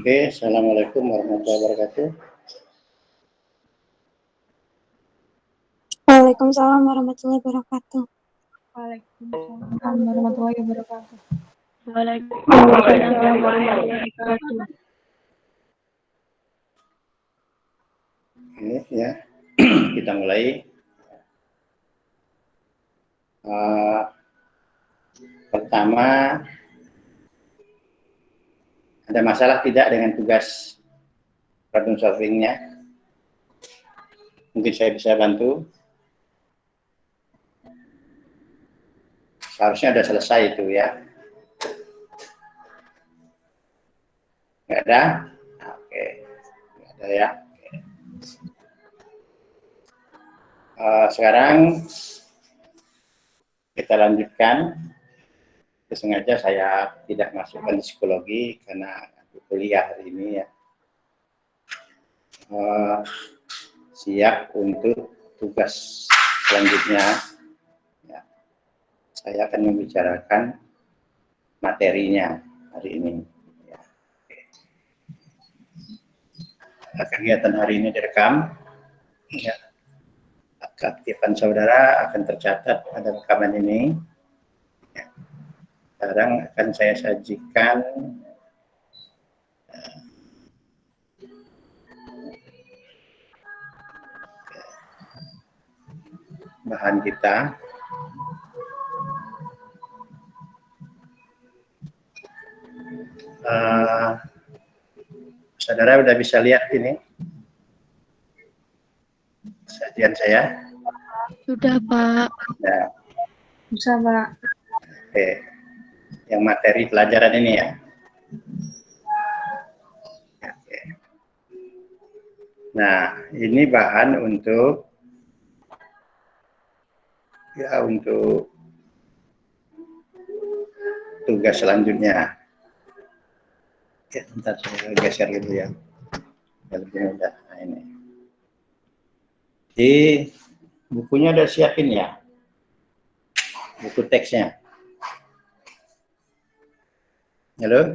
Oke, assalamualaikum warahmatullahi wabarakatuh. Waalaikumsalam warahmatullahi wabarakatuh. Waalaikumsalam warahmatullahi wabarakatuh. Waalaikumsalam warahmatullahi wabarakatuh. Ini ya, kita mulai. Pertama, ada masalah tidak dengan tugas problem solving-nya? Mungkin saya bisa bantu. Seharusnya sudah selesai itu ya. Nggak ada? Oke, nggak ada ya. Sekarang kita lanjutkan. Sengaja saya tidak masukkan di psikologi karena kuliah hari ini ya. Siap untuk tugas selanjutnya. Ya. Saya akan membicarakan materinya hari ini. Ya. Kegiatan hari ini direkam. Ya. Keaktifan saudara akan tercatat pada rekaman ini. Ya. Sekarang akan saya sajikan bahan kita. Saudara udah bisa lihat ini sajian saya? Sudah, Pak. Ya. Bisa, Pak. Oke. Yang materi pelajaran ini ya. Oke. Nah, ini bahan untuk tugas selanjutnya. Ya, bentar saya geser dulu ya. Lebih mudah. Nah, ini. Di bukunya udah siapin ya? Buku teksnya. Halo?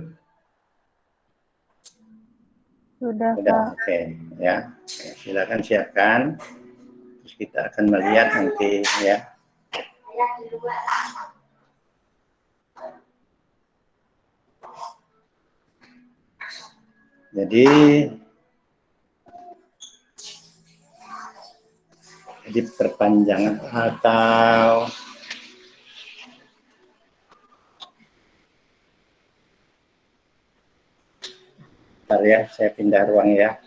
Sudah, Pak. Oke, ya. Silakan siapkan. Terus kita akan melihat nanti ya. Jadi perpanjangan atau bentar ya, saya pindah ruang ya.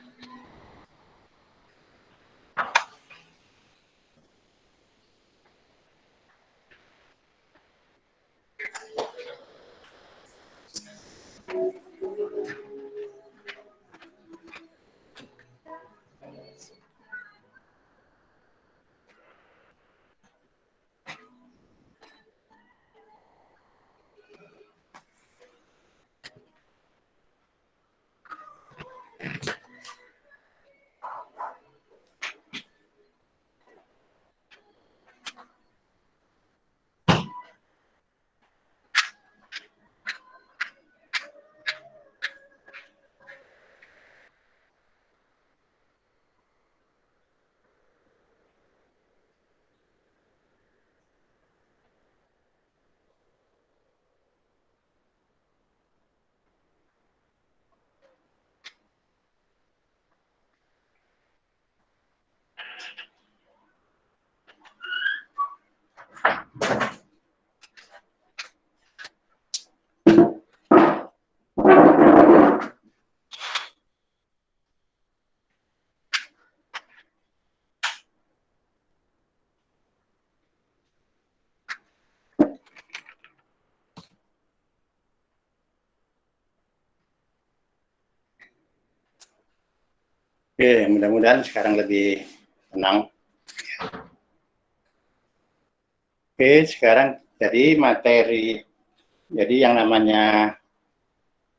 Oke, mudah-mudahan sekarang lebih tenang. Oke, sekarang jadi materi, jadi yang namanya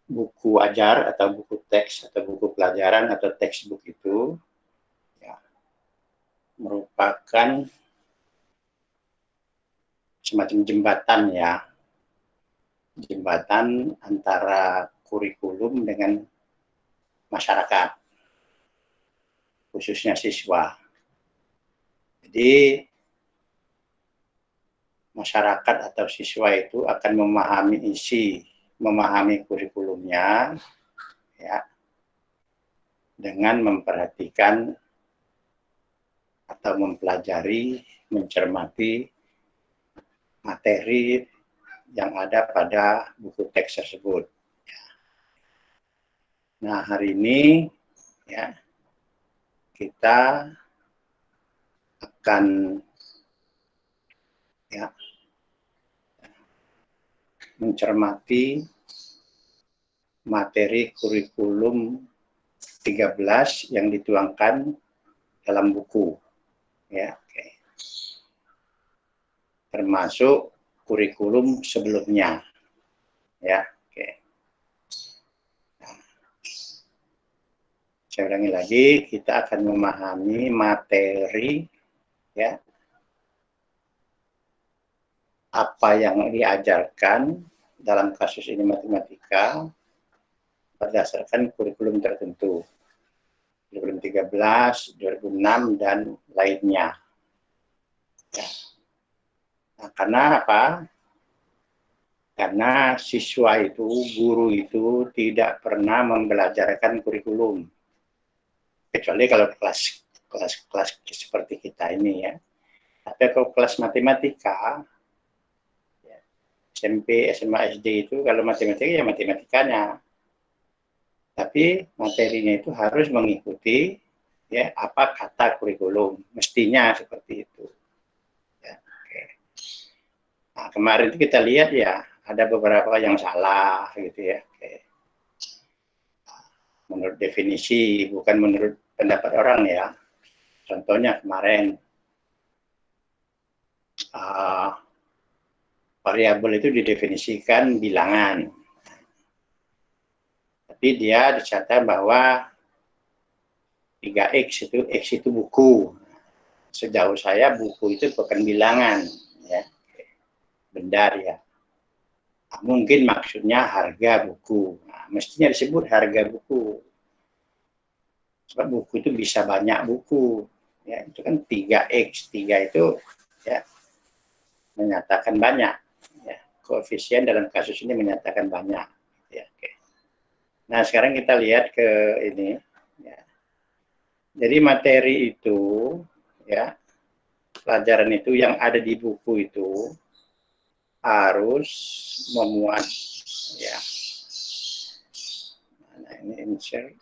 buku ajar atau buku teks atau buku pelajaran atau textbook itu ya, merupakan semacam jembatan ya, jembatan antara kurikulum dengan masyarakat, khususnya siswa. Jadi masyarakat atau siswa itu akan memahami kurikulumnya, ya, dengan memperhatikan atau mempelajari, mencermati materi yang ada pada buku teks tersebut. Nah, hari ini ya kita akan ya mencermati materi kurikulum 13 yang dituangkan dalam buku, ya, oke. Termasuk kurikulum sebelumnya, ya, oke. Nah, saya ulangi lagi, kita akan memahami materi, ya, apa yang diajarkan dalam kasus ini matematika berdasarkan kurikulum tertentu. Kurikulum 13, 2006, dan lainnya. Ya. Nah, karena apa? Karena siswa itu, guru itu tidak pernah membelajarkan kurikulum. Kecuali kalau kelas seperti kita ini ya. Tapi kalau kelas matematika, SMP, SMA, SD itu kalau matematika ya matematikanya. Tapi materinya itu harus mengikuti ya apa kata kurikulum, mestinya seperti itu. Ya, oke. Nah, kemarin itu kita lihat ya ada beberapa yang salah gitu ya. Oke. Menurut definisi, bukan menurut pendapat orang ya. Contohnya kemarin variabel itu didefinisikan bilangan. Tapi dia dicatat bahwa 3X itu buku. Sejauh saya buku itu bukan bilangan, ya, benda ya. Nah, mungkin maksudnya harga buku. Nah, mestinya disebut harga buku. Sebab buku itu bisa banyak buku. Ya, itu kan 3X, 3 itu ya menyatakan banyak. Ya, koefisien dalam kasus ini menyatakan banyak. Ya, oke. Nah, sekarang kita lihat ke ini. Ya. Jadi materi itu, ya, pelajaran itu yang ada di buku itu harus memuat, ya. Nah, ini insert.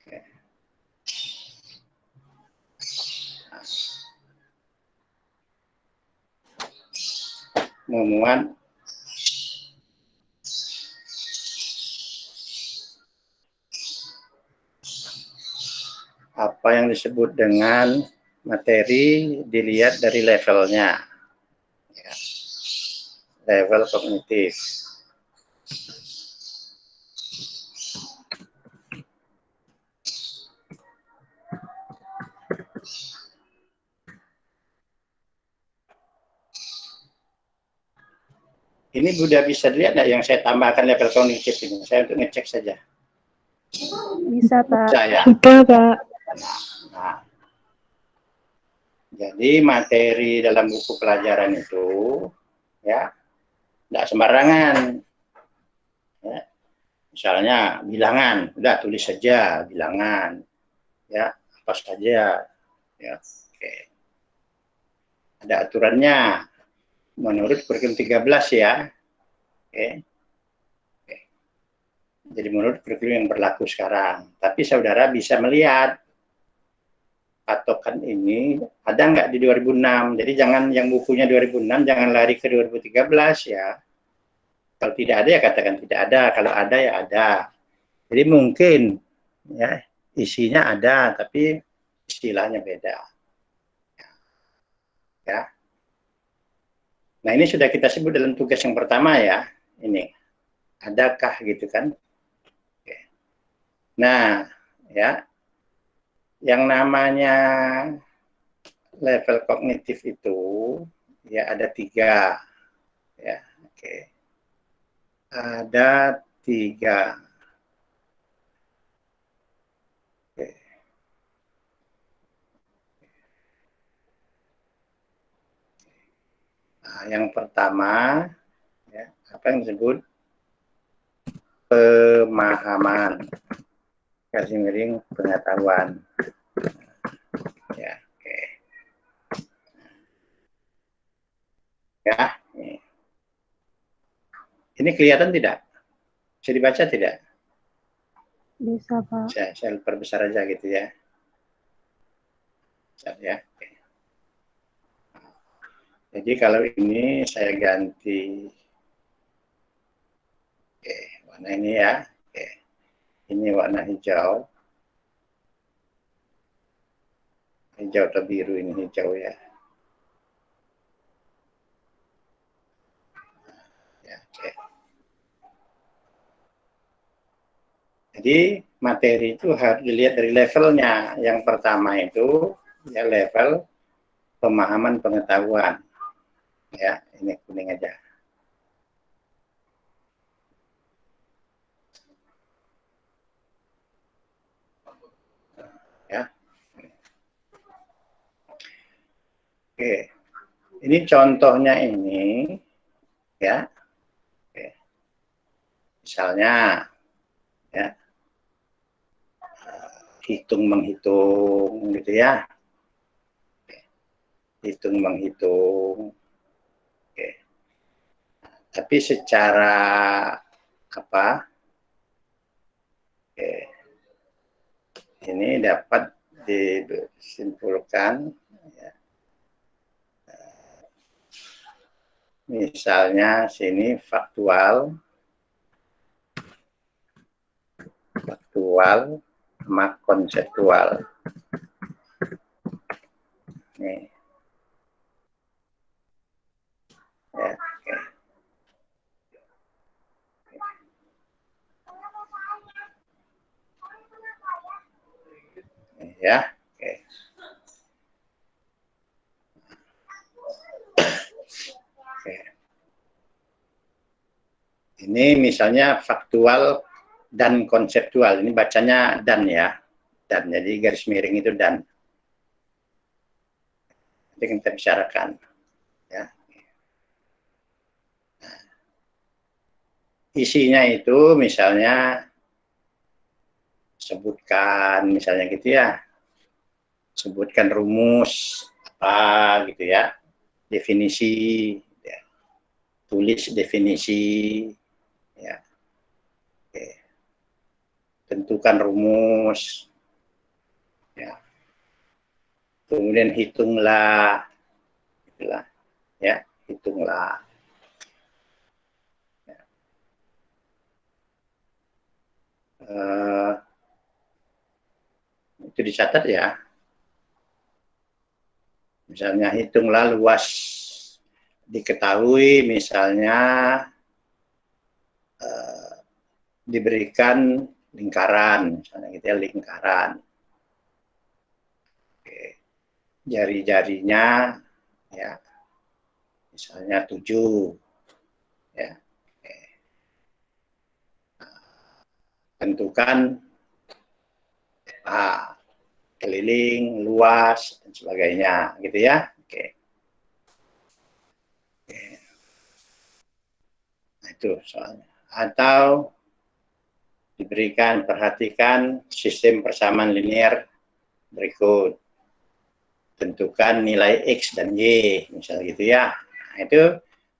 Oke. Nah, memuat apa yang disebut dengan materi dilihat dari levelnya, ya. Level kognitif. Ini sudah bisa dilihat nggak yang saya tambahkan level kognitif ini? Saya untuk ngecek saja. Bisa, Pak. Bisa ya? Sudah, Pak. Nah, jadi materi dalam buku pelajaran itu ya tidak sembarangan. Ya. Misalnya bilangan, udah tulis saja bilangan, ya apa saja, ya. Oke. Ada aturannya menurut kurikulum 13 ya. Oke. Oke. Jadi menurut kurikulum yang berlaku sekarang. Tapi saudara bisa melihat patokan ini ada nggak di 2006. Jadi jangan yang bukunya 2006 jangan lari ke 2013 ya. Kalau tidak ada ya katakan tidak ada, kalau ada ya ada. Jadi mungkin ya isinya ada tapi istilahnya beda. Ya. Nah, ini sudah kita sebut dalam tugas yang pertama ya. Ini. Adakah gitu kan? Oke. Nah, ya. Yang namanya level kognitif itu ya ada 3. Ya, oke. Ada 3. Oke. Nah, yang pertama, ya, apa yang disebut pemahaman, garis miring pengetahuan. Ya, oke. Ya, ini kelihatan tidak? Bisa dibaca tidak? Bisa, Pak. Saya perbesar aja gitu ya. Ya. Oke. Jadi kalau ini saya ganti, oke, warna ini ya. Oke. Ini warna hijau. Hijau atau biru, ini hijau ya. Ya, oke. Jadi materi itu harus dilihat dari levelnya. Yang pertama itu ya level pemahaman pengetahuan. Ya, ini kuning aja. Ya. Oke. Ini contohnya ini ya. Oke. Misalnya ya, hitung menghitung gitu ya. Hitung menghitung. Oke. Tapi secara apa? Oke. Ini dapat disimpulkan ya. Misalnya sini faktual sama konseptual. Nih. Ya, oke. Ya, oke. Oke. Ini misalnya faktual dan konseptual. Ini bacanya dan ya. Dan, jadi garis miring itu dan. Nanti kita bicarakan. Ya. Nah, isinya itu misalnya sebutkan, misalnya gitu ya. Sebutkan rumus apa gitu ya. Definisi, ya. Tulis definisi, ya. Oke. Tentukan rumus, ya. Kemudian hitunglah, itulah, ya, hitunglah. Ya. Itu dicatat ya. Misalnya hitunglah luas diketahui, misalnya diberikan lingkaran, misalnya gitu ya, lingkaran. Oke. Jari-jarinya ya misalnya 7 ya. Oke. Tentukan keliling, luas dan sebagainya gitu ya. Oke. Oke. Nah, itu soalnya. Atau diberikan, perhatikan sistem persamaan linear berikut. Tentukan nilai X dan Y, misalnya gitu ya. Nah, itu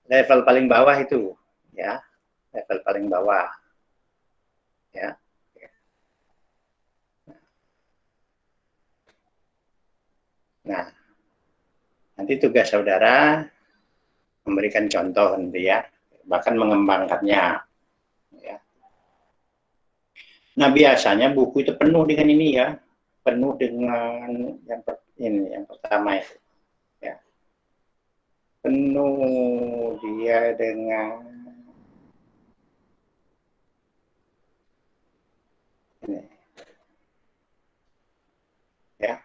level paling bawah itu, ya. Level paling bawah. Ya. Nah, nanti tugas saudara memberikan contoh nanti ya, bahkan mengembangkannya. Ya. Nah, biasanya buku itu penuh dengan ini ya, penuh dengan yang pertama itu. Ya. Penuh dia dengan ini. Ya.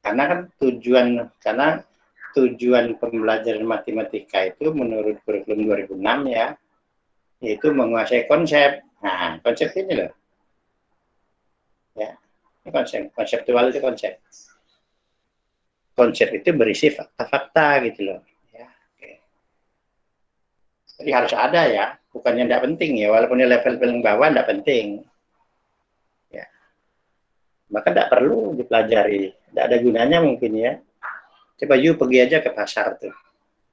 Karena tujuan pembelajaran matematika itu menurut kurikulum 2006 ya, yaitu menguasai konsep. Nah, konsep ini loh. Ya, ini konsep. Konseptual itu konsep. Konsep itu berisi fakta-fakta gitu loh. Ya, oke. Jadi harus ada ya, bukannya tidak penting ya, walaupun di level paling bawah tidak penting. Ya. Maka tidak perlu dipelajari, tidak ada gunanya mungkin ya. Coba you pergi aja ke pasar tuh.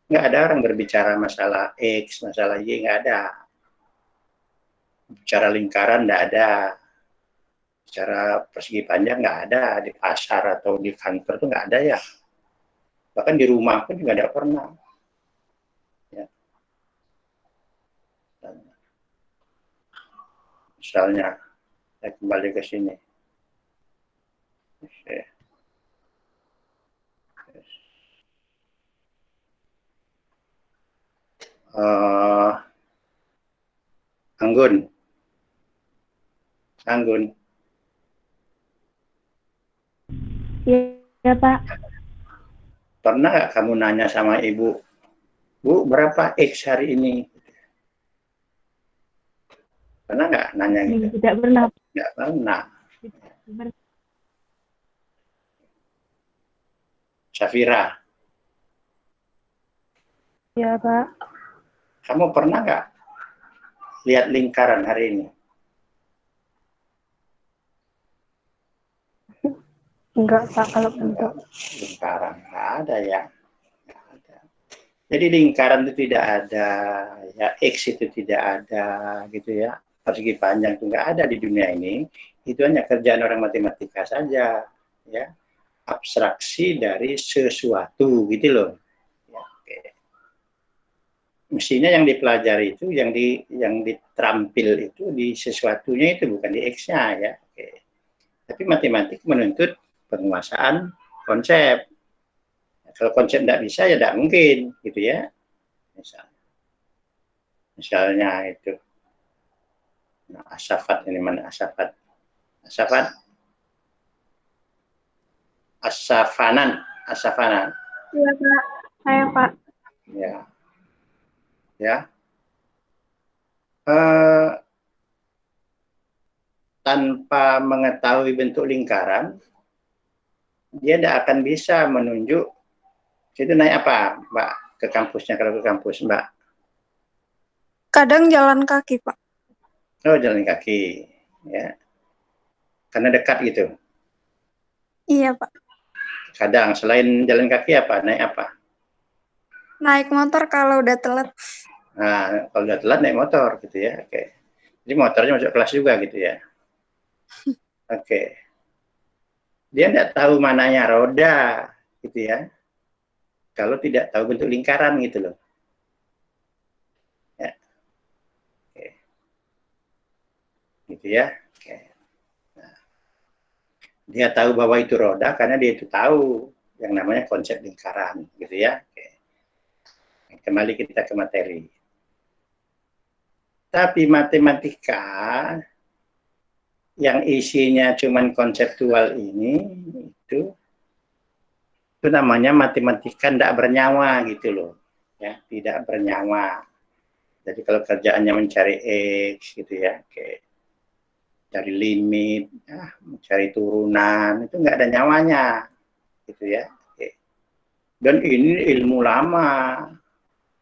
Nggak ada orang berbicara masalah X, masalah Y, nggak ada. Bicara lingkaran nggak ada. Bicara persegi panjang nggak ada. Di pasar atau di kantor tuh nggak ada ya. Bahkan di rumah pun juga tidak pernah. Ya. Misalnya, saya kembali ke sini. Oke. Anggun. Anggun. Iya, Pak. Pernah nggak kamu nanya sama ibu, Bu, berapa X hari ini? Pernah nggak nanya gitu? Tidak pernah. Nggak pernah. Safira, Iya, Pak. kamu pernah nggak lihat lingkaran hari ini? Enggak, Pak, kalau bentuk. Lingkaran nggak ada ya. Nggak ada. Jadi lingkaran itu tidak ada, ya X itu tidak ada, gitu ya. Persegi panjang itu nggak ada di dunia ini. Itu hanya kerjaan orang matematika saja, ya. Abstraksi dari sesuatu, gitu loh. Ya, oke. Mestinya yang dipelajari itu, yang diterampil itu di sesuatunya itu, bukan di X-nya ya. Oke. Tapi matematik menuntut penguasaan konsep. Kalau konsep tidak bisa ya tidak mungkin, gitu ya. Misalnya itu. Nah, asafat ini mana asafat? Asafat. Asafanan. Asafanan. Iya, Pak. Saya, Pak. Ya. Ya. Eh, tanpa mengetahui bentuk lingkaran, dia tidak akan bisa menunjuk itu naik apa, Mbak, ke kampusnya kalau ke kampus, Mbak? Kadang jalan kaki, Pak. Oh, jalan kaki, ya. Karena dekat gitu. Iya, Pak. Kadang selain jalan kaki apa? Naik apa? Naik motor kalau udah telat. Nah, kalau udah telat naik motor gitu ya. Oke. Jadi motornya masuk kelas juga gitu ya. Oke. Dia tidak tahu mananya roda gitu ya. Kalau tidak tahu bentuk lingkaran gitu loh. Ya. Oke. Gitu ya. Oke. Nah, dia tahu bahwa itu roda karena dia itu tahu yang namanya konsep lingkaran gitu ya. Oke. Kembali kita ke materi. Tapi matematika yang isinya cuman konseptual ini itu namanya matematika tidak bernyawa gitu loh, ya tidak bernyawa. Jadi kalau kerjaannya mencari X gitu ya, kayak cari limit, mencari turunan itu nggak ada nyawanya gitu ya. Dan ini ilmu lama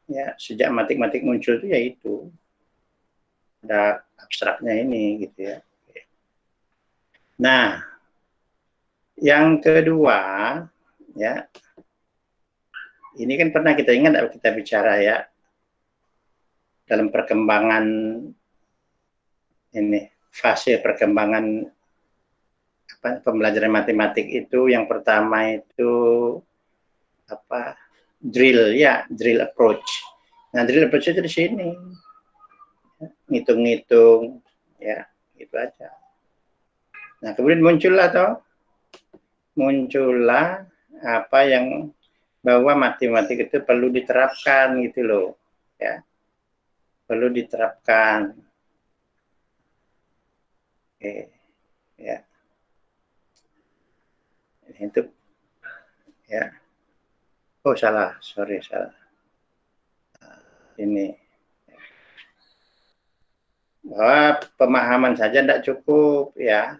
ya, sejak matematik muncul itu ya itu ada abstraknya ini gitu ya. Nah, yang kedua ya, ini kan pernah kita ingat kita bicara ya dalam perkembangan ini, fase perkembangan pembelajaran matematik itu yang pertama itu apa, drill ya, drill approach. Nah, drill approach itu di sini ngitung-ngitung ya, gitu aja. Nah, kemudian muncullah apa yang bahwa matematik itu perlu diterapkan gitu loh ya, perlu diterapkan. Oke ya, itu ya. Oh salah, sorry salah. Ini bahwa pemahaman saja tidak cukup ya.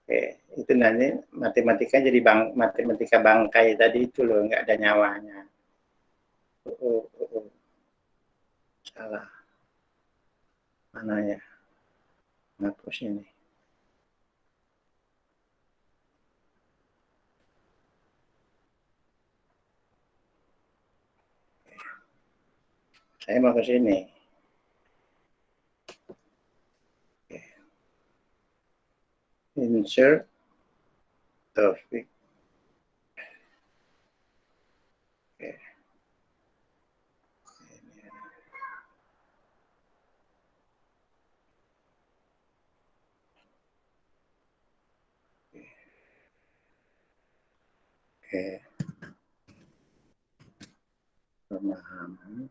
Oke, itu nanti matematika jadi matematika bangkai tadi itu loh, nggak ada nyawanya. Salah. Mana ya? Hapus ini. Saya mau ke sini. Insert topik. Oke. Oke. Pemahaman.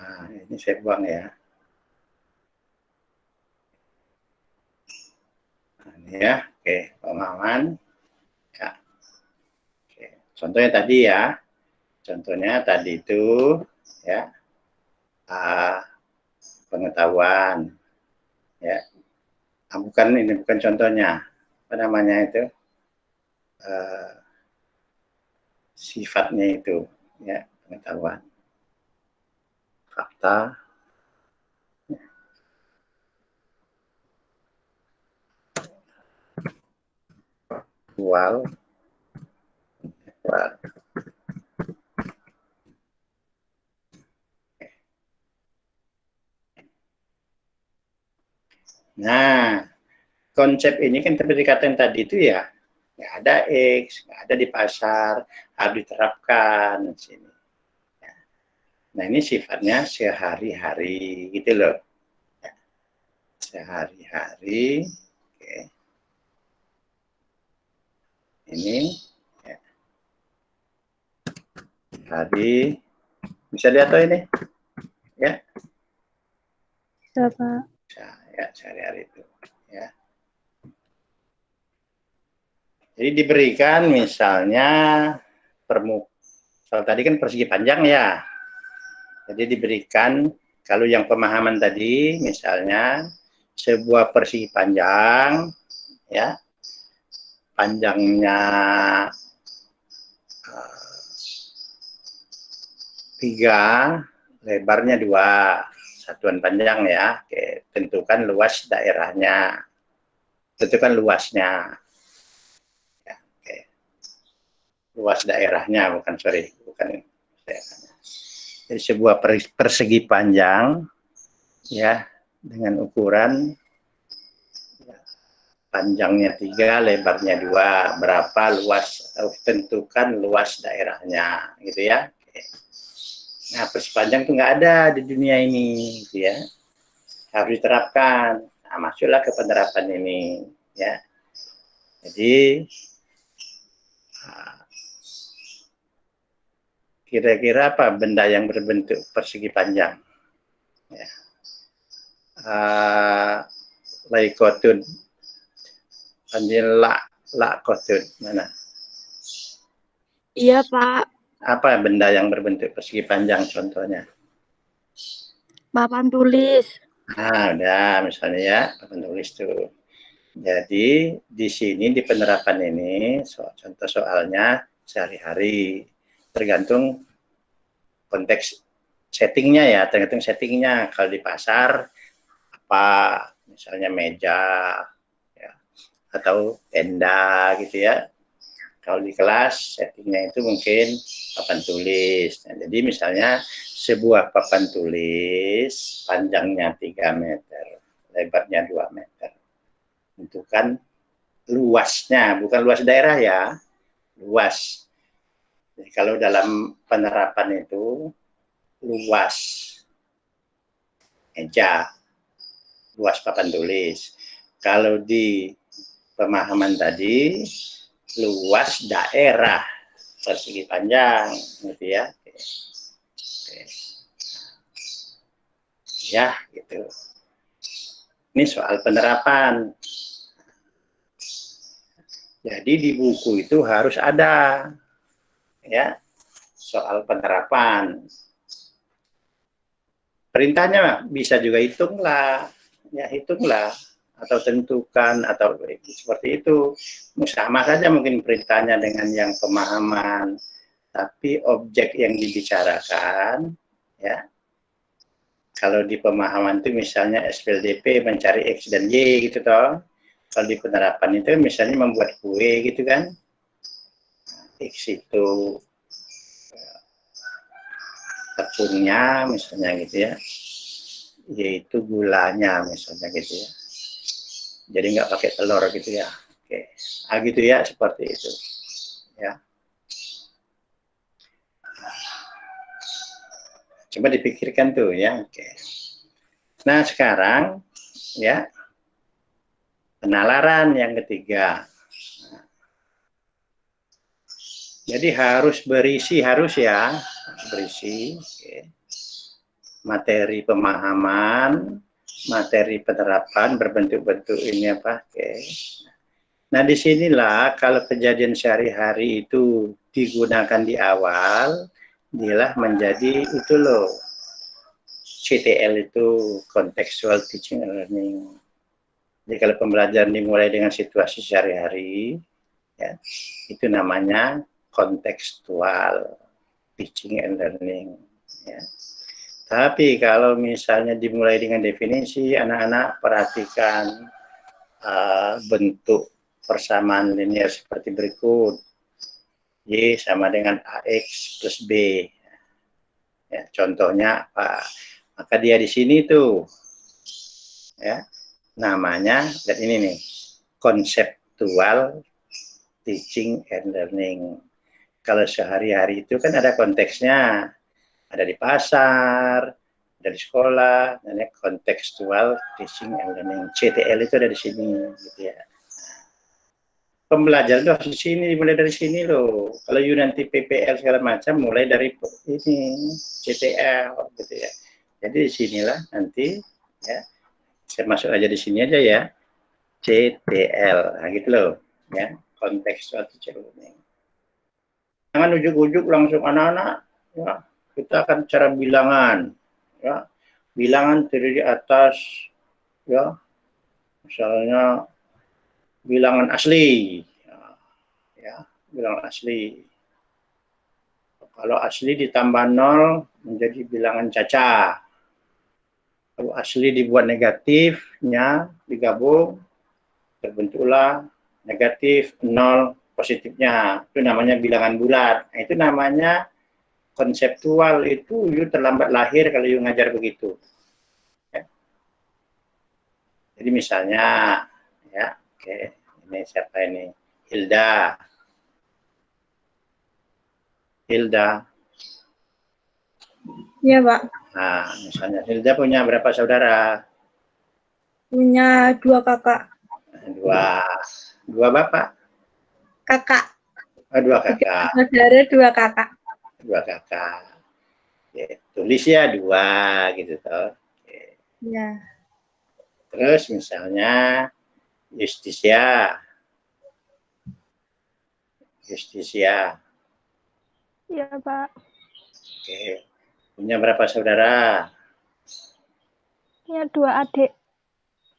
Nah, ini saya buang ya. Nah, ini ya, oke, pemahaman. Ya. Oke. Contohnya tadi ya. Contohnya tadi itu ya, pengetahuan ya. Bukan ini bukan contohnya. Apa namanya itu? Sifatnya itu ya, pengetahuan. Fakta. Faktual. Nah, konsep ini kan seperti kata yang tadi itu ya, nggak ada X, nggak ada di pasar, harus diterapkan di sini. Nah, ini sifatnya sehari-hari gitu loh. Sehari-hari. Oke. Ini ya. Hari bisa lihat tuh ini ya. Bisa, Pak. Bisa ya, sehari-hari itu ya. Jadi diberikan misalnya kalau tadi kan persegi panjang ya. Jadi diberikan kalau yang pemahaman tadi misalnya sebuah persegi panjang ya, panjangnya 3, lebarnya 2, satuan panjang ya. Oke, tentukan luas daerahnya, tentukan luasnya ya, oke. Luas daerahnya bukan daerahnya. Jadi sebuah persegi panjang ya, dengan ukuran panjangnya 3, lebarnya 2, berapa luas, tentukan luas daerahnya gitu ya. Nah, persegi panjang itu nggak ada di dunia ini gitu ya, harus diterapkan. Nah, masuklah ke penerapan ini ya. Jadi kira-kira apa benda yang berbentuk persegi panjang ya. Laikotun, la kotun mana? Iya, Pak. Apa benda yang berbentuk persegi panjang contohnya? Papan tulis. Nah, udah misalnya ya, papan tulis tuh. Jadi di sini di penerapan ini contoh soalnya sehari-hari, tergantung konteks settingnya ya, tergantung settingnya. Kalau di pasar apa misalnya meja ya, atau tenda gitu ya. Kalau di kelas settingnya itu mungkin papan tulis. Nah, jadi misalnya sebuah papan tulis panjangnya 3 meter, lebarnya 2 meter. Tentukan luasnya, bukan luas daerah ya, luas. Jadi kalau dalam penerapan itu luas meja, luas papan tulis. Kalau di pemahaman tadi luas daerah persegi panjang gitu ya. Ya, gitu. Ini soal penerapan. Jadi di buku itu harus ada ya soal penerapan. Perintahnya bisa juga hitunglah, ya hitunglah atau tentukan atau seperti itu. Sama saja mungkin perintahnya dengan yang pemahaman, tapi objek yang dibicarakan ya. Kalau di pemahaman itu misalnya SPLDP mencari X dan Y gitu toh. Kalau di penerapan itu misalnya membuat kue gitu kan. X itu tepungnya misalnya gitu ya. Yaitu gulanya misalnya gitu ya. Jadi nggak pakai telur gitu ya. Oke. Gitu ya seperti itu. Ya. Coba dipikirkan tuh ya. Oke. Nah sekarang ya penalaran yang ketiga. Jadi harus berisi ya berisi materi pemahaman, materi penerapan berbentuk-bentuk ini apa. Nah disinilah kalau kejadian sehari-hari itu digunakan di awal, dilah menjadi itu loh. CTL itu contextual teaching and learning. Jadi kalau pembelajaran dimulai dengan situasi sehari-hari, ya, itu namanya kontekstual teaching and learning. Ya. Tapi kalau misalnya dimulai dengan definisi, anak-anak perhatikan bentuk persamaan linear seperti berikut. Y sama dengan AX plus B. Ya, contohnya apa? Maka dia di sini tuh, ya, namanya, dan ini nih, konseptual teaching and learning. Kalau sehari-hari itu kan ada konteksnya, ada di pasar, ada di sekolah, namanya kontekstual teaching and learning. CTL itu ada di sini, gitu ya. Pembelajaran itu harus di sini, mulai dari sini loh. Kalau you nanti PPL segala macam, mulai dari ini CTL, gitu ya. Jadi di sinilah nanti, ya, saya masuk aja di sini aja ya, CTL, nah gitu loh, ya, kontekstual teaching and learning. Jangan ujuk-ujuk langsung anak-anak, ya, kita akan cara bilangan, ya, bilangan terdiri atas, ya, misalnya bilangan asli, ya, bilangan asli. Kalau asli ditambah 0 menjadi bilangan caca. Kalau asli dibuat negatifnya digabung, terbentuklah negatif 0 positifnya. Itu namanya bilangan bulat. Nah, itu namanya konseptual. Itu you terlambat lahir kalau you ngajar begitu. Ya. Jadi misalnya, ya, oke, ini siapa ini? Hilda. Iya, Pak. Nah, misalnya Hilda punya berapa saudara? Punya 2 kakak. Dua bapak? Kakak. Oh, 2 kakak. Saudara 2 kakak. 2 kakak. Ya, tulis ya 2 gitu toh. Iya. Terus misalnya Justisia. Iya, Pak. Oke. Punya berapa saudara? Punya 2 adik.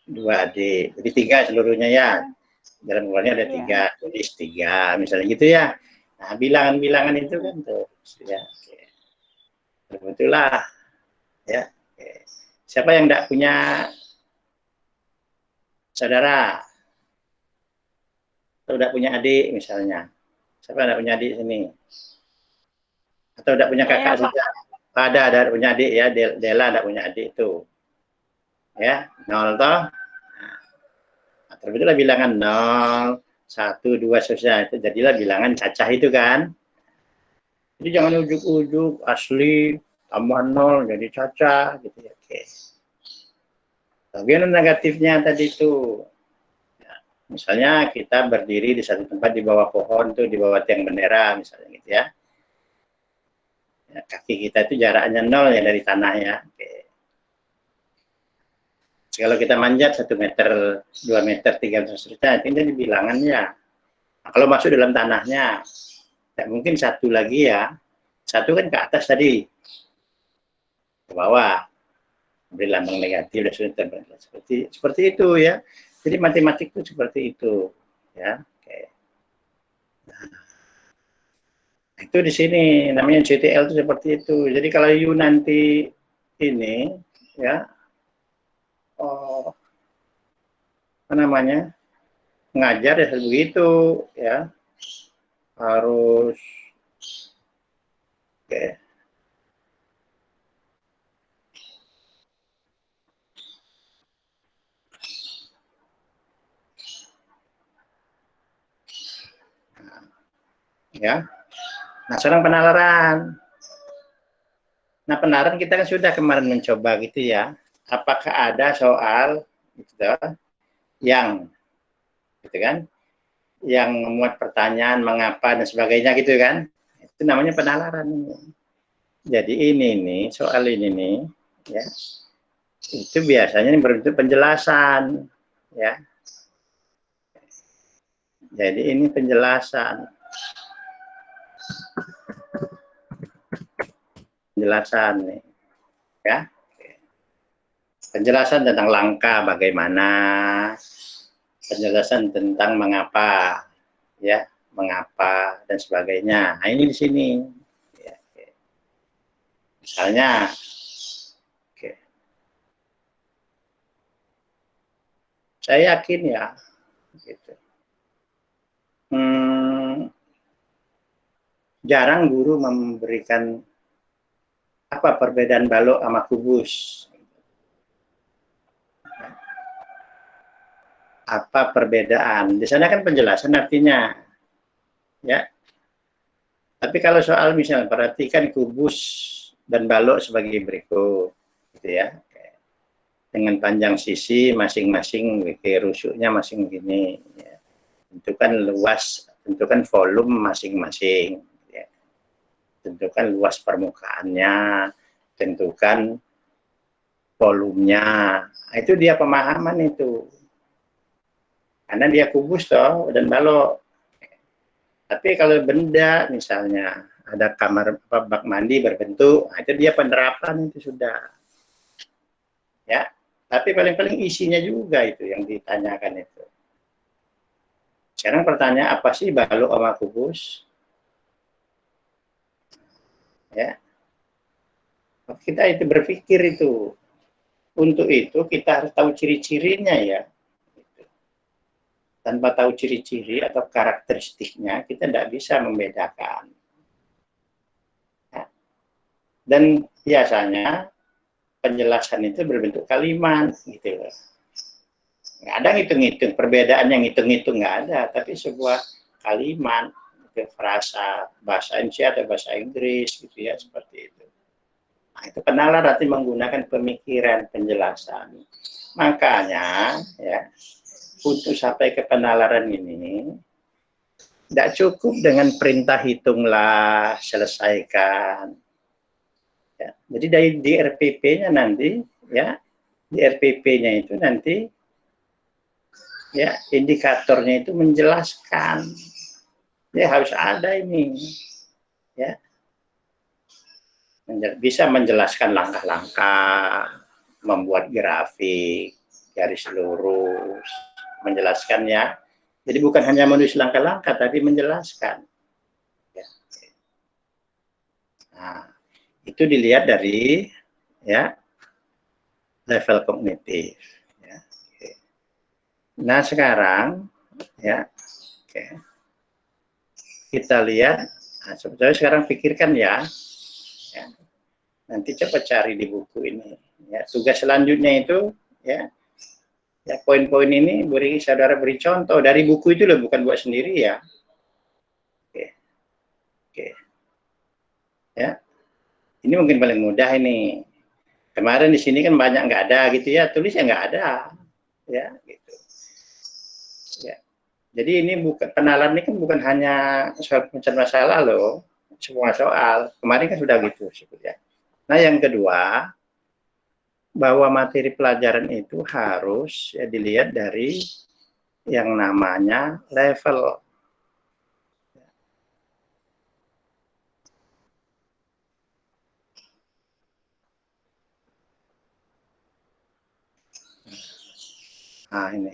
2 adik. Jadi 3 seluruhnya ya. Dalam keluarnya ada 3, tulis 3 misalnya gitu ya. Nah, bilangan-bilangan itu kan tuh ya. Begitulah ya. Siapa yang tidak punya saudara atau tidak punya adik misalnya? Siapa yang tidak punya adik sini? Atau tidak punya kakak saja? Ada punya adik ya. Dela tidak punya adik itu. Ya, 0 toh. Nah, terbitlah bilangan 0, 1, 2 seterusnya. Itu jadilah bilangan cacah itu kan. Jadi jangan ujuk-ujuk asli tambah 0 jadi cacah gitu ya. Oke. Bagian negatifnya tadi itu. Ya, misalnya kita berdiri di satu tempat di bawah pohon tuh, di bawah tiang bendera misalnya gitu ya. Ya, kaki kita itu jaraknya 0 ya dari tanah ya. Oke. Kalau kita manjat 1 meter, 2 meter, 3 meter, seterusnya, itu jadi bilangannya. Nah, kalau masuk dalam tanahnya, tidak mungkin 1 lagi ya. 1 kan ke atas tadi, ke bawah, beri lambang negatif dan sebagainya. Seperti itu ya. Jadi matematik itu seperti itu ya. Oke. Nah, itu di sini namanya CTL itu seperti itu. Jadi kalau you nanti ini ya, apa namanya, ngajar ya begitu ya, harus oke. Ya. Nah, sekarang penalaran. Nah, penalaran kita kan sudah kemarin mencoba gitu ya. Apakah ada soal gitu, yang gitu kan, yang memuat pertanyaan mengapa dan sebagainya gitu kan? Itu namanya penalaran. Jadi ini nih, soal ini nih ya. Itu biasanya berbentuk penjelasan ya. Jadi ini penjelasan. Penjelasan nih ya. Penjelasan tentang langkah bagaimana, penjelasan tentang mengapa ya, mengapa dan sebagainya. Nah, ini di sini ya, misalnya saya yakin ya gitu. Jarang guru memberikan apa perbedaan balok sama kubus. Apa perbedaan? Di sana kan penjelasan artinya, ya. Tapi kalau soal misalnya perhatikan kubus dan balok sebagai berikut, gitu ya. Dengan panjang sisi masing-masing, rusuknya masing gini. Ya. Tentukan luas, tentukan volume masing-masing. Ya. Tentukan luas permukaannya, tentukan volumenya. Nah, itu dia pemahaman itu. Karena dia kubus toh dan balok. Tapi kalau benda misalnya ada kamar bak mandi berbentuk, nah itu dia penerapan itu sudah. Ya. Tapi paling-paling isinya juga itu yang ditanyakan itu. Sekarang pertanyaan apa sih balok sama kubus? Ya. Kita itu berpikir itu. Untuk itu kita harus tahu ciri-cirinya ya. Tanpa tahu ciri-ciri atau karakteristiknya, kita tidak bisa membedakan. Ya. Dan biasanya penjelasan itu berbentuk kalimat, gitu loh. Nggak ada ngitung-ngitung, perbedaan yang ngitung-ngitung nggak ada, tapi sebuah kalimat, frasa, bahasa Indonesia atau bahasa Inggris, gitu ya, seperti itu. Nah, itu penalaran arti menggunakan pemikiran, penjelasan. Makanya, ya, untuk sampai ke penalaran ini, tidak cukup dengan perintah hitunglah, selesaikan. Ya, jadi di RPP-nya nanti, ya, di RPP-nya itu nanti, ya, indikatornya itu menjelaskan. Ya, harus ada ini, ya, bisa menjelaskan langkah-langkah, membuat grafik, garis lurus, menjelaskan ya. Jadi bukan hanya menulis langkah-langkah, tapi menjelaskan. Ya. Nah, itu dilihat dari ya level kognitif. Ya. Nah sekarang ya, kita lihat. Nah, sebetulnya sekarang pikirkan ya. Nanti coba cari di buku ini. Ya, tugas selanjutnya itu ya. Ya, poin-poin ini saudara beri contoh dari buku itu loh, bukan buat sendiri ya. Oke. Ya. Ini mungkin paling mudah ini. Kemarin di sini kan banyak nggak ada gitu ya, tulisnya nggak ada. Ya, gitu. Ya. Jadi ini bukan penalaran ini kan bukan hanya soal pencernaan masalah loh. semua soal. Kemarin kan sudah gitu sebetulnya. Nah, yang kedua, bahwa materi pelajaran itu harus ya, dilihat dari yang namanya level. Nah, ini.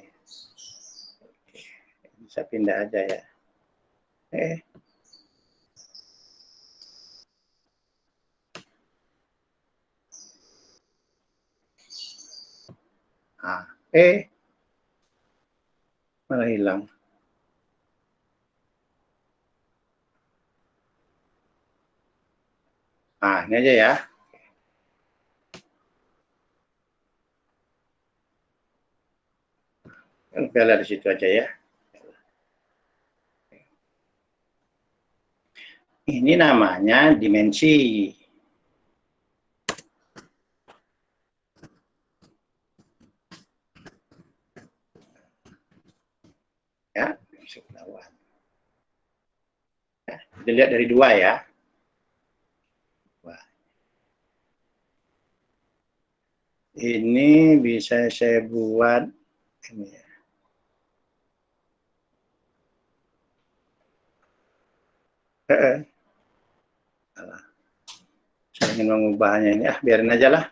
Bisa pindah aja ya. Nah, malah hilang. Nah, ini aja ya. Kita lihat di situ aja ya. Ini namanya dimensi. Ya, bisa ketahuan. Ya, dilihat dari dua ya. Wah. Ini bisa saya buat ini ya. Saya ingin mengubahnya ini. Biarin aja lah.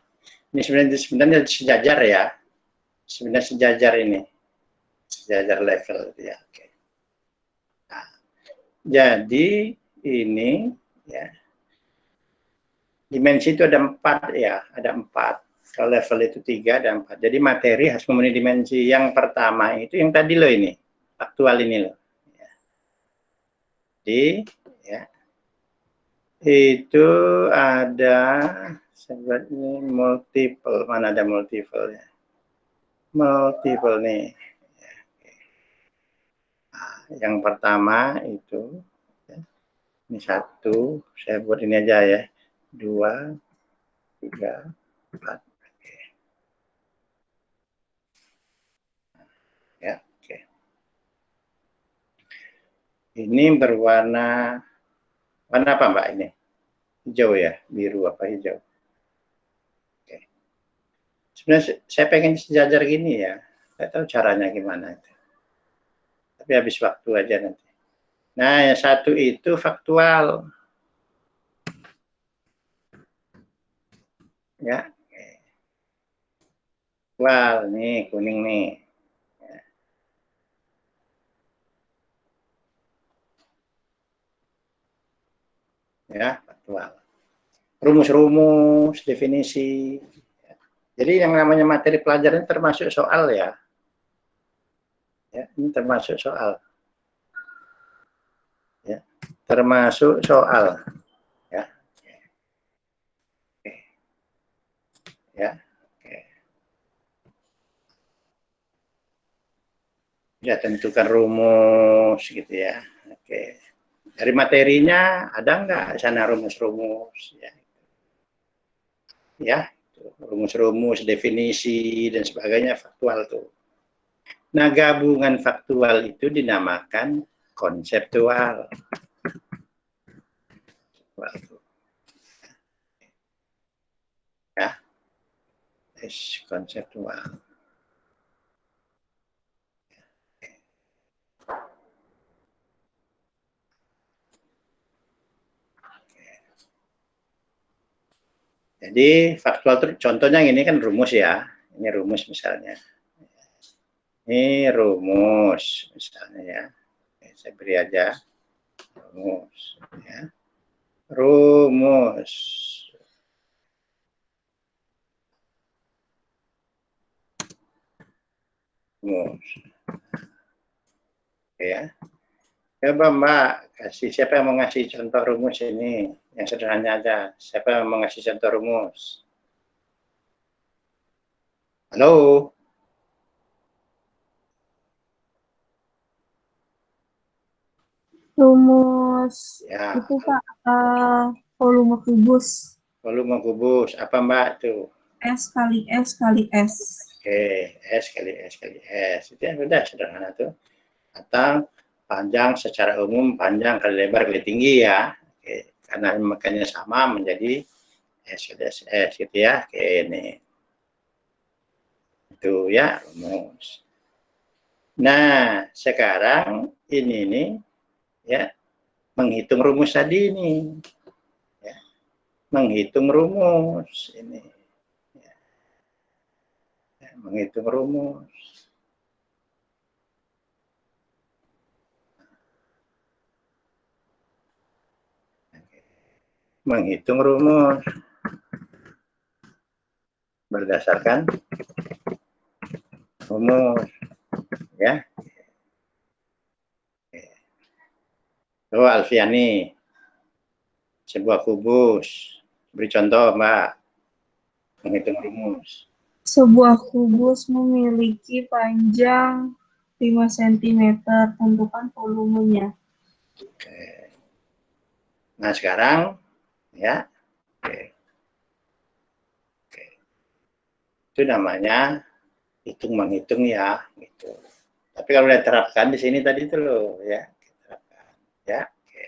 Ini sebenarnya sejajar ya. Sebenarnya sejajar ini. Sejajar level ya. Oke. Nah, jadi ini ya. Dimensi itu ada 4 ya, ada 4. Kalau level itu 3 ada 4. Jadi materi harus memenuhi dimensi. Yang pertama itu yang tadi loh ini, faktual ini loh. Ya. Jadi ya, itu ada sebenarnya multiple, mana ada multiple ya? Multiple nih. Ya. Nah, yang pertama itu, ya. Ini 1, saya buat ini aja ya. 2, 3, 4. Ya, oke. Ini berwarna apa Mbak ini? Hijau ya, biru apa hijau? Oke. Sebenarnya saya pengen sejajar gini ya, nggak tahu caranya gimana. Tapi habis waktu aja nanti. Nah, yang 1 itu faktual. Ya. Faktual, nih kuning nih. Ya, faktual. Rumus-rumus, definisi. Jadi yang namanya materi pelajaran termasuk soal ya. Ya, ini termasuk soal. Ya, termasuk soal. Ya. Oke. Ya. Oke. Ya, tentukan rumus gitu ya. Oke. Dari materinya ada nggak sana rumus-rumus ya. Ya, rumus-rumus, definisi dan sebagainya faktual tuh. Nah, gabungan faktual itu dinamakan konseptual. Ya, konseptual. Jadi faktual itu contohnya ini kan rumus ya. Ini rumus misalnya. Ini rumus misalnya ya. Saya beri aja rumus ya. Rumus. Rumus. Ya. Coba Mbak, kasih siapa yang mau ngasih contoh rumus ini? Yang sederhana aja. Siapa yang mau ngasih contoh rumus? Halo? Rumus Ya. itu Pak, volume kubus. Volume kubus. Apa Mbak tuh? S kali S kali S. Oke, S kali S kali S. Itu yang udah sederhana tuh. Atau panjang secara umum, panjang kali lebar kali tinggi ya. Oke. karena makanya sama menjadi SDSS gitu ya, kayak ini. Itu ya rumus. Nah, sekarang ini nih ya, menghitung rumus tadi ini. Ya. Menghitung rumus ini. Ya. Ya, menghitung rumus. Menghitung rumus berdasarkan rumus ya. Oh, Alfiani, sebuah kubus. Beri contoh, Mbak. Menghitung rumus. Sebuah kubus memiliki panjang 5 cm. Tentukan volumenya. Oke. Nah, sekarang ya. Oke. Oke. Itu namanya hitung menghitung ya, gitu. Tapi kalau diterapkan di sini tadi itu loh, ya, terapkan, ya. Oke.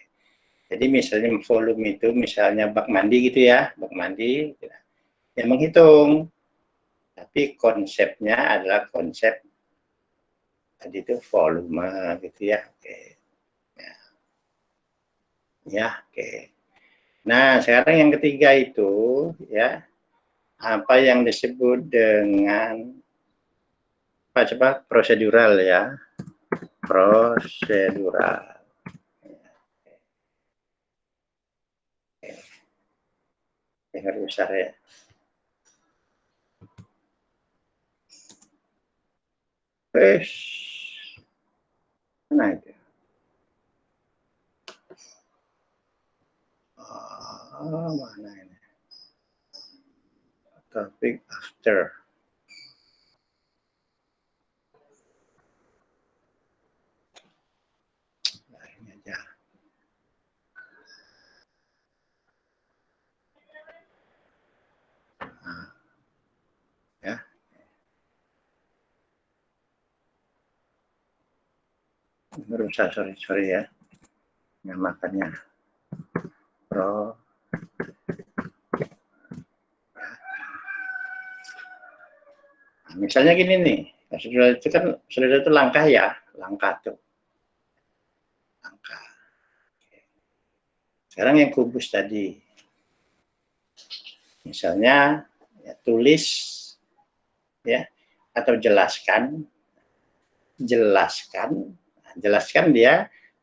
Jadi misalnya volume itu, misalnya bak mandi gitu ya, bak mandi, ya menghitung. Tapi konsepnya adalah konsep tadi itu volume gitu ya. Oke. Ya. Ya, oke. Nah, sekarang yang ketiga itu ya, apa yang disebut dengan apa coba prosedural ya. Prosedural. Yang besar ya. Nah itu. Oh, mana ini? Topik after. Nah, ini aja. Nah, ya. Berusaha sorry ya. Nyamakannya. Pro. Nah, misalnya gini nih. Saudara itu kan saudara itu langkah ya, langkah tuh. Langkah. Sekarang yang kubus tadi. Misalnya ya, tulis ya atau jelaskan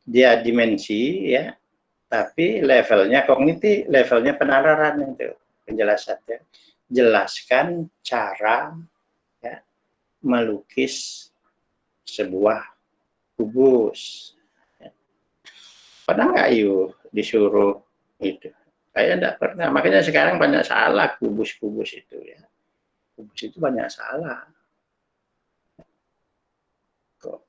dia dimensi ya, tapi levelnya kognitif, levelnya penalaran itu penjelasannya. Jelaskan cara ya, melukis sebuah kubus. Pernah nggak yuk disuruh itu? Kayak enggak pernah. Makanya sekarang banyak salah kubus-kubus itu ya. Kubus itu banyak salah. Kok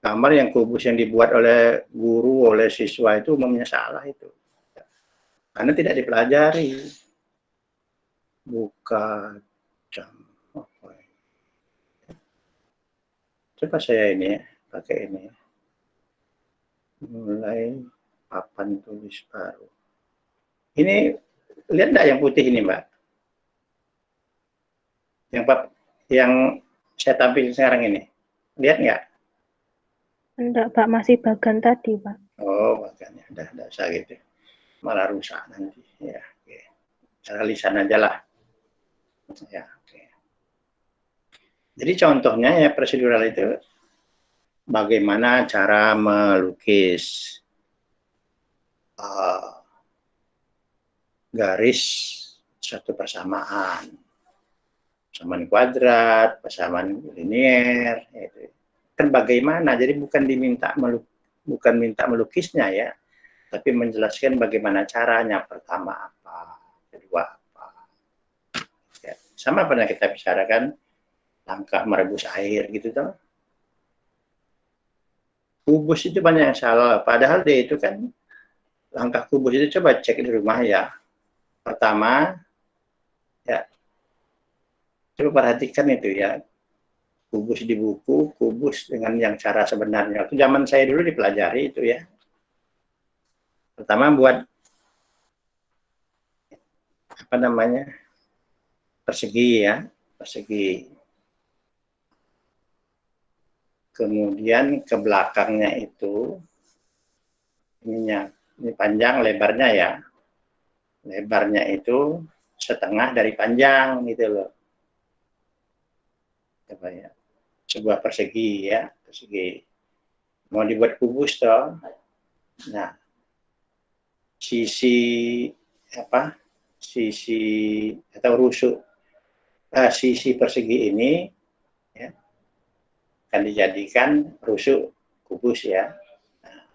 gambar yang kubus yang dibuat oleh guru, oleh siswa itu umumnya salah itu. Karena tidak dipelajari. Buka jam. Coba saya ini ya, pakai ini. Mulai papan tulis baru. Ini lihat enggak yang putih ini, Mbak? Yang saya tampilkan sekarang ini. Lihat nggak? Enggak, Pak. Masih bagan tadi, Pak. Oh, bagannya. Udah usah gitu. Malah rusak nanti. Ya, oke. Cara lisan aja lah. Ya, oke. Jadi contohnya ya prosedural itu bagaimana cara melukis garis satu persamaan. Persamaan kuadrat, persamaan linier, itu. Kan bagaimana? Jadi bukan minta melukisnya ya, tapi menjelaskan bagaimana caranya. Pertama apa, kedua apa. Ya, sama pernah kita bicarakan langkah merebus air gitu toh. Kubus itu banyak yang salah, padahal dia itu kan langkah kubus itu coba cek di rumah ya. Pertama ya, coba perhatikan itu ya, kubus di buku, kubus dengan yang cara sebenarnya. Itu zaman saya dulu dipelajari itu ya. Pertama buat apa namanya, persegi ya, persegi. Kemudian ke belakangnya itu ininya, ini panjang lebarnya ya, lebarnya itu setengah dari panjang gitu loh. Apa ya? Sebuah persegi ya, persegi. Mau dibuat kubus toh. Nah, sisi apa? Sisi atau rusuk sisi persegi ini ya, akan dijadikan rusuk kubus ya. Nah,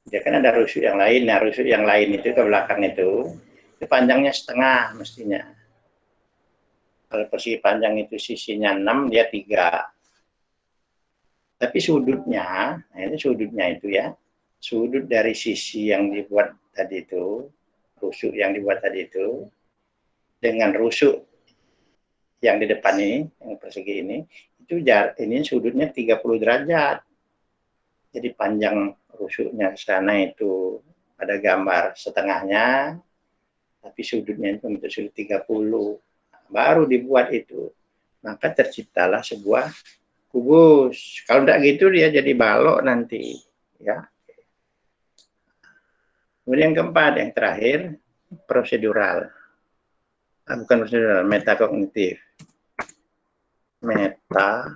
dia kan ada rusuk yang lain. Nah, rusuk yang lain itu ke belakang itu panjangnya setengah mestinya. Kalau persegi panjang itu sisinya 6, dia 3. Tapi sudutnya, nah ini sudutnya itu ya, sudut dari sisi yang dibuat tadi itu, rusuk yang dibuat tadi itu, dengan rusuk yang di depan ini, yang persegi ini, itu ini sudutnya 30 derajat. Jadi panjang rusuknya ke sana itu ada gambar setengahnya, tapi sudutnya itu untuk sudut 30. Baru dibuat itu. Maka terciptalah sebuah kubus. Kalau tidak gitu dia jadi balok nanti, ya. Kemudian yang keempat, yang terakhir, prosedural. Bukan prosedural, metakognitif. Meta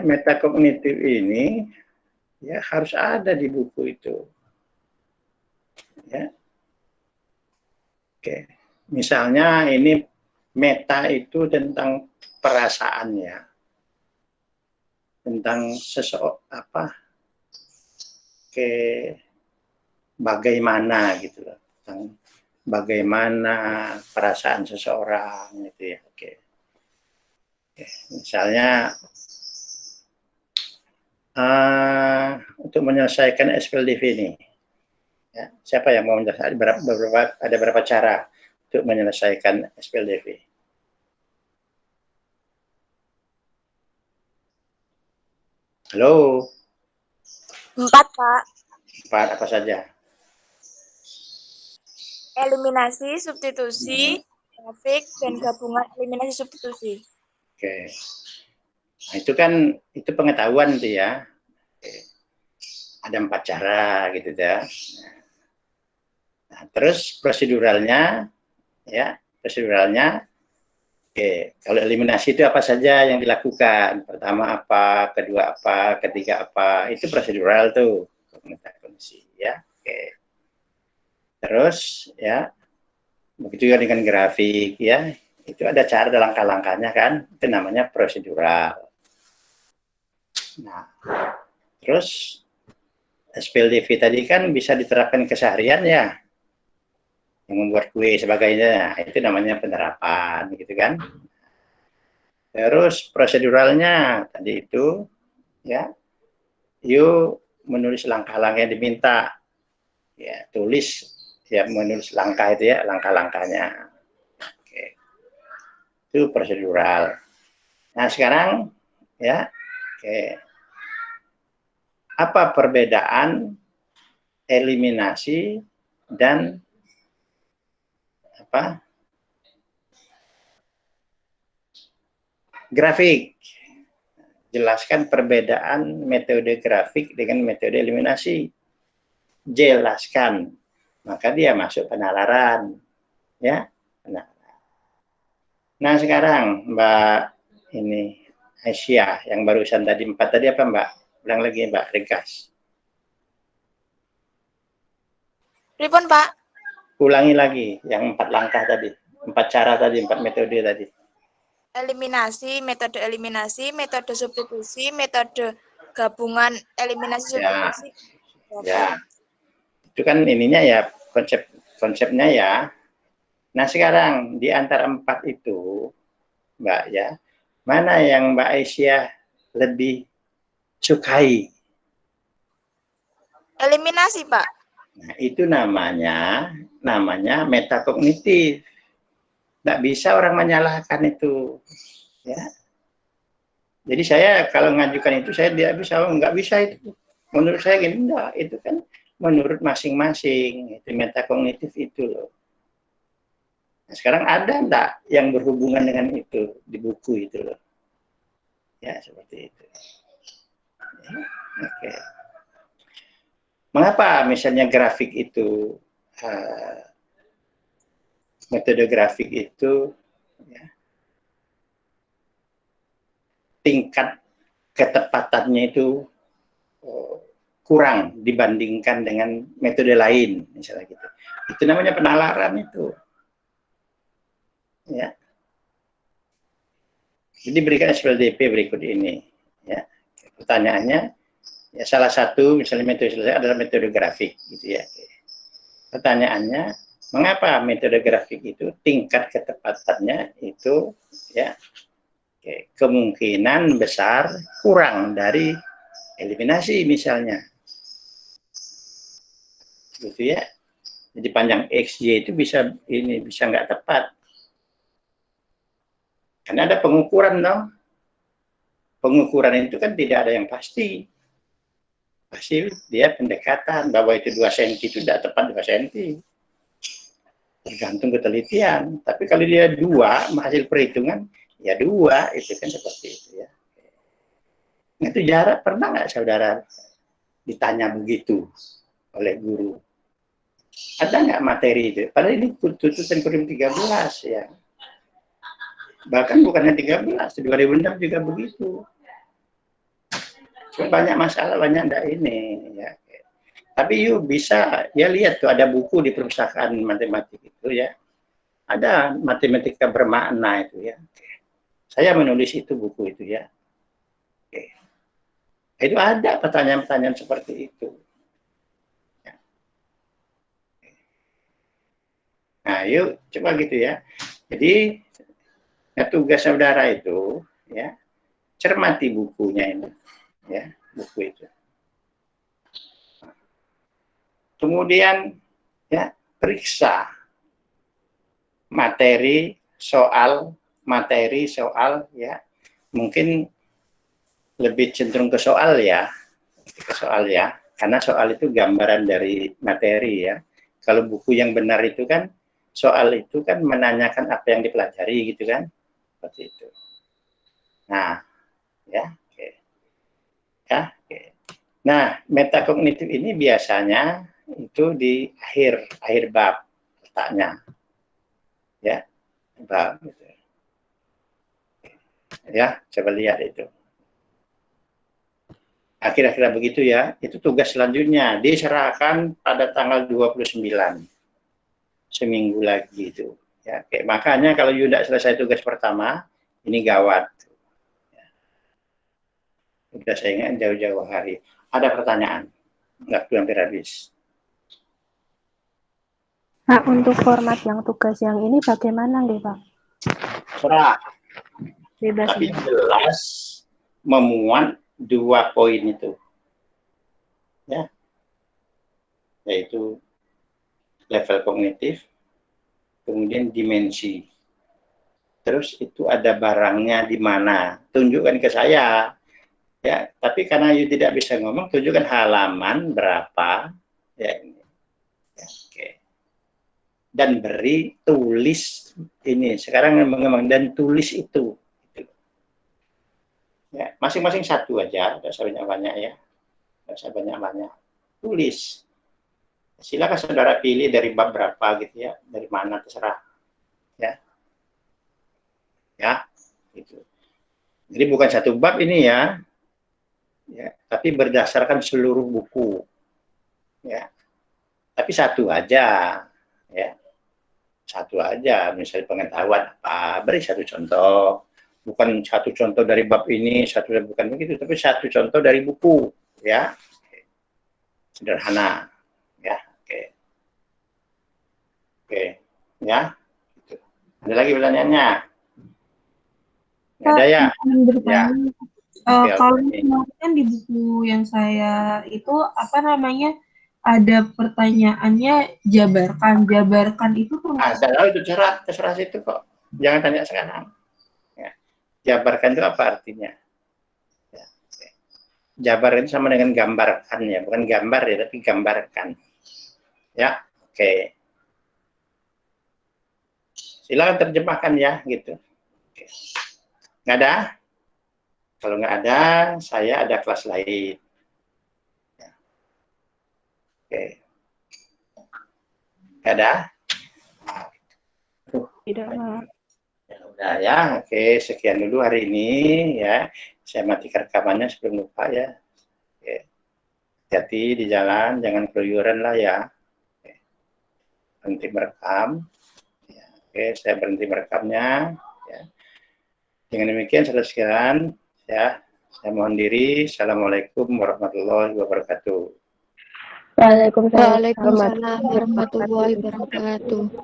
metakognitif ini ya harus ada di buku itu. Ya. Oke. Misalnya ini meta itu tentang perasaan ya. Tentang bagaimana gitu loh. Tentang bagaimana perasaan seseorang gitu ya. Oke. Misalnya untuk menyelesaikan SPLDV ini, ya, siapa yang mau menjelaskan? Ada berapa cara untuk menyelesaikan SPLDV? Halo? 4, Pak. 4 apa saja? Eliminasi, substitusi, grafik, dan gabungan eliminasi substitusi. Oke. Nah, itu kan itu pengetahuan tuh ya. Oke. Ada 4 cara gitu ya. Nah, terus proseduralnya ya, proseduralnya oke, kalau eliminasi itu apa saja yang dilakukan? Pertama apa, kedua apa, ketiga apa? Itu prosedural tuh, ya. Oke. Terus ya, begitu juga dengan grafik ya. Itu ada cara, ada langkah-langkahnya kan. Itu namanya prosedural. Nah, terus SPLDV tadi kan bisa diterapkan keseharian ya. Yang membuat kue sebagainya, itu namanya penerapan gitu kan. Terus proseduralnya tadi itu ya, yuk menulis langkah-langkah yang diminta, ya tulis ya, menulis langkah itu ya, langkah-langkahnya. Oke. Itu prosedural. Nah sekarang ya, oke, apa perbedaan eliminasi dan apa grafik? Jelaskan perbedaan metode grafik dengan metode eliminasi. Jelaskan, maka dia masuk penalaran, ya. Nah sekarang Mbak ini Aisyah yang barusan tadi 4 tadi apa Mbak? Ulang lagi Mbak, ringkas. Pripun, Pak? Ulangi lagi yang 4 langkah tadi, 4 cara tadi, 4 metode tadi. Eliminasi, metode substitusi, metode gabungan eliminasi substitusi. Ya. Itu kan ininya ya, konsepnya ya. Nah sekarang di antara 4 itu Mbak ya, mana yang Mbak Aisyah lebih sukai? Eliminasi, Pak. Nah, itu namanya metakognitif. Nggak bisa orang menyalahkan itu. Ya. Jadi saya kalau mengajukan itu saya tidak bisa, nggak bisa itu. Menurut saya gini, enggak, itu kan menurut masing-masing. Itu metakognitif itu loh. Nah, sekarang ada enggak yang berhubungan dengan itu di buku itu loh. Ya, seperti itu. Ya, oke. Mengapa misalnya grafik itu, metode grafik itu ya, tingkat ketepatannya itu kurang dibandingkan dengan metode lain, misalnya gitu. Itu namanya penalaran itu. Ya. Jadi berikan SPLDP berikut ini. Ya. Pertanyaannya, ya salah satu misalnya metode selesai adalah metode grafik, gitu ya. Pertanyaannya, mengapa metode grafik itu tingkat ketepatannya itu ya kemungkinan besar kurang dari eliminasi misalnya, gitu ya. Jadi panjang XY itu bisa nggak tepat, karena ada pengukuran dong. Pengukuran itu kan tidak ada yang pasti. Pasti dia pendekatan bahwa itu 2 cm itu tidak tepat 2 cm. Tergantung ketelitian. Tapi kalau dia 2 hasil perhitungan ya 2, itu kan seperti itu ya. Itu jarak, pernah nggak saudara ditanya begitu oleh guru? Ada nggak materi itu? Padahal ini tuntutan kurikulum 13 ya. Bahkan bukannya 13, 2006 juga begitu. Cuma banyak masalah, banyak enggak ini ya. Tapi yuk bisa ya, lihat tuh ada buku di perpustakaan matematik itu ya. Ada matematika bermakna itu ya. Saya menulis itu buku itu ya. Oke. Itu ada pertanyaan-pertanyaan seperti itu. Ya. Nah, yuk coba gitu ya. Jadi tugas saudara itu ya, cermati bukunya ini. Ya, buku itu. Kemudian ya, periksa materi soal ya. Mungkin lebih cenderung ke soal ya. Karena soal itu gambaran dari materi ya. Kalau buku yang benar itu kan soal itu kan menanyakan apa yang dipelajari gitu kan. Seperti itu. Nah, ya. Ya, nah, metakognitif ini biasanya itu di akhir bab letaknya, ya, bab. Gitu. Ya, coba lihat itu. Kira-kira begitu ya. Itu tugas selanjutnya diserahkan pada tanggal 29, seminggu lagi itu. Ya, makanya kalau Yuda selesai tugas pertama, ini gawat. Sudah saya ingat jauh-jauh hari. Ada pertanyaan? Nggak hampir habis. Pak, untuk format yang tugas yang ini bagaimana nih, Pak? Serah. Bebas. Tapi jelas memuat 2 poin itu. Ya. Yaitu level kognitif, kemudian dimensi. Terus itu ada barangnya di mana? Tunjukkan ke saya. Ya, tapi karena you tidak bisa ngomong, tunjukkan halaman berapa ya ini. Ya, oke. Dan beri tulis ini. Sekarang mengembang dan tulis itu. Ya, masing-masing satu aja, tidak usah banyak-banyak ya. Tidak usah banyak-banyak. Tulis. Silakan saudara pilih dari bab berapa gitu ya, dari mana terserah. Ya. Ya, gitu. Jadi bukan satu bab ini ya. Ya, tapi berdasarkan seluruh buku. Ya. Tapi satu aja. Ya. Satu aja, misalnya pengetahuan apa, beri satu contoh. Bukan satu contoh dari bab ini, bukan begitu, tapi satu contoh dari buku, ya. Sederhana, ya. Oke. Ya. Gitu. Ada lagi pertanyaannya? Ada ya? Ya. Kalau kemarin di buku yang saya itu apa namanya, ada pertanyaannya jabarkan. Jabarkan itu termasuk Ada, itu terserah situ kok. Jangan tanya sekarang. Ya. Jabarkan itu apa artinya? Ya. Jabar itu sama dengan gambarkan ya, bukan gambar ya, tapi gambarkan. Ya, oke. Silakan terjemahkan ya, gitu. Oke. Nggak ada? Kalau nggak ada, saya ada kelas lain. Ya. Oke. Nggak ada? Tidak, Pak. Ya udah ya, oke. Sekian dulu hari ini ya. Saya matikan rekamannya sebelum lupa ya. Oke. Hati-hati di jalan, jangan keluyuran lah ya. Oke. Berhenti merekam. Ya. Oke, saya berhenti merekamnya. Ya. Dengan demikian selesaikan ya. Saya mohon diri. Assalamualaikum warahmatullahi wabarakatuh. Waalaikumsalam Waalaikumsalam warahmatullahi wabarakatuh.